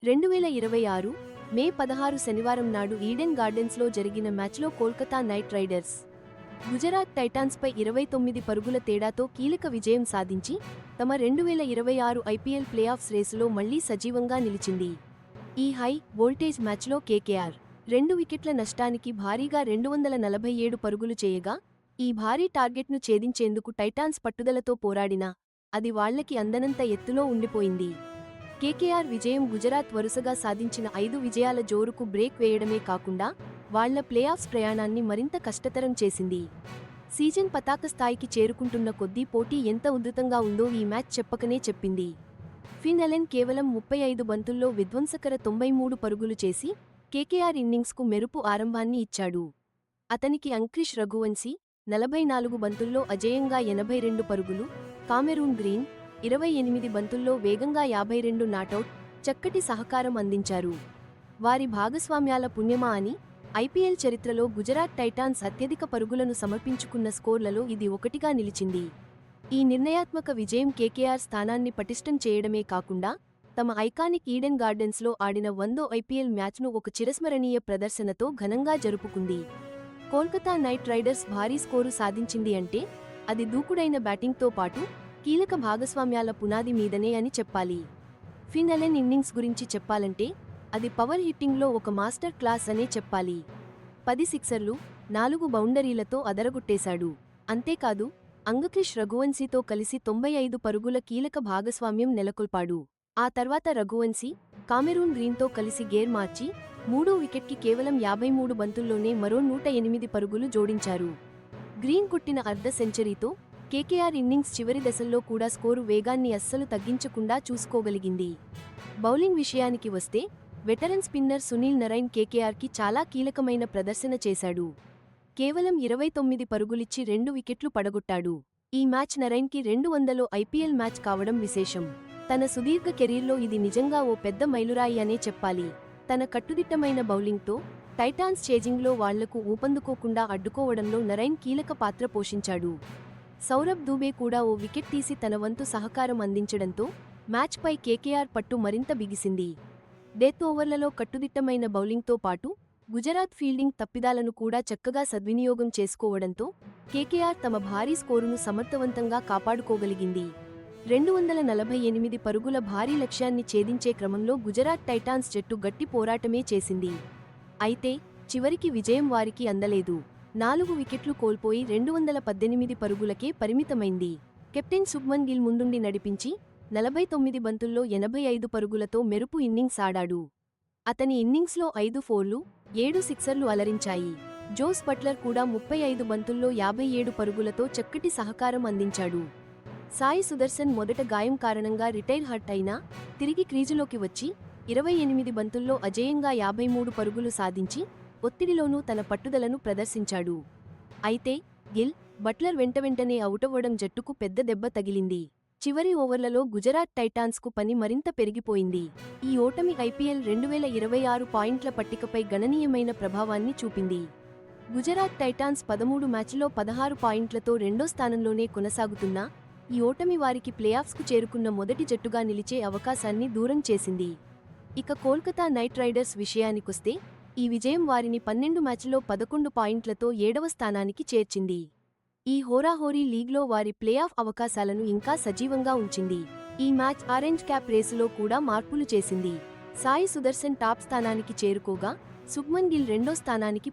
2026 మే 16 శనివారం నాడు ఈడెన్ గార్డెన్స్లో జరిగిన మ్యాచ్లో కోల్కతా నైట్ రైడర్స్ గుజరాత్ టైటాన్స్పై 29 పరుగుల తేడాతో కీలక విజయం సాధించి తమ 2026 ఐపీఎల్ ప్లేఆఫ్స్ రేసులో మళ్లీ సజీవంగా నిలిచింది. ఈ హై వోల్టేజ్ మ్యాచ్లో కేకేఆర్ 2 వికెట్ల నష్టానికి భారీగా 247 పరుగులు చేయగా ఈ భారీ టార్గెట్ను ఛేదించేందుకు టైటాన్స్ పట్టుదలతో పోరాడినా అది వాళ్లకి అందనంత ఎత్తులో ఉండిపోయింది. కేకేఆర్ విజయం గుజరాత్ వరుసగా సాధించిన 5 విజయాల జోరుకు బ్రేక్ వేయడమే కాకుండా వాళ్ల ప్లేఆఫ్స్ ప్రయాణాన్ని మరింత కష్టతరం చేసింది. సీజన్ పతాక స్థాయికి చేరుకుంటున్న కొద్దీ పోటీ ఎంత ఉధృతంగా ఉందో ఈ మ్యాచ్ చెప్పకనే చెప్పింది. ఫిన్ అలెన్ కేవలం 35 బంతుల్లో విధ్వంసకర 93 పరుగులు చేసి కేకేఆర్ ఇన్నింగ్స్కు మెరుపు ఆరంభాన్ని ఇచ్చాడు. అతనికి అంక్రిష్ రఘువంశీ 44 బంతుల్లో అజేయంగా 82 పరుగులు, కామెరూన్ గ్రీన్ 28 బంతుల్లో వేగంగా 52 నాటౌట్ చక్కటి సహకారం అందించారు. వారి భాగస్వామ్యాల పుణ్యమా అని ఐపీఎల్ చరిత్రలో గుజరాత్ టైటాన్స్ అత్యధిక పరుగులను సమర్పించుకున్న స్కోర్లలో ఇది ఒకటిగా నిలిచింది. ఈ నిర్ణయాత్మక విజయం కేకేఆర్ స్థానాన్ని పటిష్టం చేయడమే కాకుండా తమ ఐకానిక్ ఈడెన్ గార్డెన్స్లో ఆడిన 100వ ఐపీఎల్ మ్యాచ్ను ఒక చిరస్మరణీయ ప్రదర్శనతో ఘనంగా జరుపుకుంది. కోల్కతా నైట్ రైడర్స్ భారీ స్కోరు సాధించింది అంటే అది దూకుడైన బ్యాటింగ్తో పాటు కీలక భాగస్వామ్యాల పునాది మీదనే అని చెప్పాలి. ఫిన్ అలెన్ ఇన్నింగ్స్ గురించి చెప్పాలంటే అది పవర్ హిట్టింగ్లో ఒక మాస్టర్ క్లాస్ అనే చెప్పాలి. 10 సిక్సర్లు 4 బౌండరీలతో అదరగొట్టేశాడు. అంతేకాదు అంక్రిష్ రఘువంశీతో కలిసి 95 పరుగుల కీలక భాగస్వామ్యం నెలకొల్పాడు. ఆ తర్వాత రఘువంశీ కామెరూన్ గ్రీన్తో కలిసి గేర్ మార్చి 3వ వికెట్కి కేవలం 53 బంతుల్లోనే మరో 108 పరుగులు జోడించారు. గ్రీన్ కొట్టిన అర్ధ సెంచరీతో కేకేఆర్ ఇన్నింగ్స్ చివరి దశల్లో కూడా స్కోరు వేగాన్ని అస్సలు తగ్గించకుండా చూసుకోగలిగింది. బౌలింగ్ విషయానికి వస్తే వెటరన్ స్పిన్నర్ సునీల్ నరైన్ కేకేఆర్కి చాలా కీలకమైన ప్రదర్శన చేశాడు. కేవలం 29 పరుగులిచ్చి 2 వికెట్లు పడగొట్టాడు. ఈ మ్యాచ్ నరైన్కి 200వ ఐపీఎల్ మ్యాచ్ కావడం విశేషం. తన సుదీర్ఘ కెరీర్లో ఇది నిజంగా ఓ పెద్ద మైలురాయి అనే చెప్పాలి. తన కట్టుదిట్టమైన బౌలింగ్తో టైటాన్స్ చేజింగ్లో వాళ్లకు ఊపందుకోకుండా అడ్డుకోవడంలో నరైన్ కీలక పాత్ర పోషించాడు. సౌరభ్ దూబే కూడా ఓ వికెట్ తీసి తన వంతు సహకారం అందించడంతో మ్యాచ్పై కేకేఆర్ పట్టు మరింత బిగిసింది. డెత్ ఓవర్లలో కట్టుదిట్టమైన బౌలింగ్తో పాటు గుజరాత్ ఫీల్డింగ్ తప్పిదాలను కూడా చక్కగా సద్వినియోగం చేసుకోవడంతో కేకేఆర్ తమ భారీ స్కోరును సమర్థవంతంగా కాపాడుకోగలిగింది. 248 పరుగుల భారీ లక్ష్యాన్ని ఛేదించే క్రమంలో గుజరాత్ టైటాన్స్ జట్టు గట్టి పోరాటమే చేసింది. అయితే చివరికి విజయం వారికి అందలేదు. 4 వికెట్లు కోల్పోయి 218 పరుగులకే పరిమితమైంది. కెప్టెన్ శుభ్మన్ గిల్ ముందుండి నడిపించి 49 బంతుల్లో 85 పరుగులతో మెరుపు ఇన్నింగ్స్ ఆడాడు. అతని ఇన్నింగ్స్లో 5 ఫోర్లు 7 సిక్సర్లు అలరించాయి. జోస్ బట్లర్ కూడా 35 బంతుల్లో 57 పరుగులతో చక్కటి సహకారం అందించాడు. సాయి సుదర్శన్ మొదట గాయం కారణంగా రిటైర్ హర్ట్ అయినా తిరిగి క్రీజులోకి వచ్చి 28 బంతుల్లో అజేయంగా 53 పరుగులు సాధించి ఒత్తిడిలోనూ తన పట్టుదలను ప్రదర్శించాడు. అయితే గిల్, బట్లర్ వెంటనే అవుటవ్వడం జట్టుకు పెద్ద దెబ్బ తగిలింది. చివరి ఓవర్లలో గుజరాత్ టైటాన్స్కు పని మరింత పెరిగిపోయింది. ఈ ఓటమి ఐపీఎల్ 2026 పాయింట్ల పట్టికపై గణనీయమైన ప్రభావాన్ని చూపింది. గుజరాత్ టైటాన్స్ 13 మ్యాచ్ల్లో 16 పాయింట్లతో రెండో స్థానంలోనే కొనసాగుతున్నా ఈ ఓటమి వారికి ప్లేఆఫ్స్కు చేరుకున్న మొదటి జట్టుగా నిలిచే అవకాశాన్ని దూరం చేసింది. ఇక కోల్కతా నైట్ రైడర్స్ విషయానికొస్తే ఈ విజయం వారిని 12 మ్యాచ్ల్లో 11 పాయింట్లతో 7వ స్థానానికి చేర్చింది. ఈ హోరాహోరీ లీగ్లో వారి ప్లేఆఫ్ అవకాశాలను ఇంకా సజీవంగా ఉంచింది. ఈ మ్యాచ్ ఆరెంజ్ క్యాప్ రేసులో కూడా మార్పులు చేసింది. సాయి సుదర్శన్ టాప్ స్థానానికి చేరుకోగా శుభ్మన్ గిల్ రెండో స్థానానికి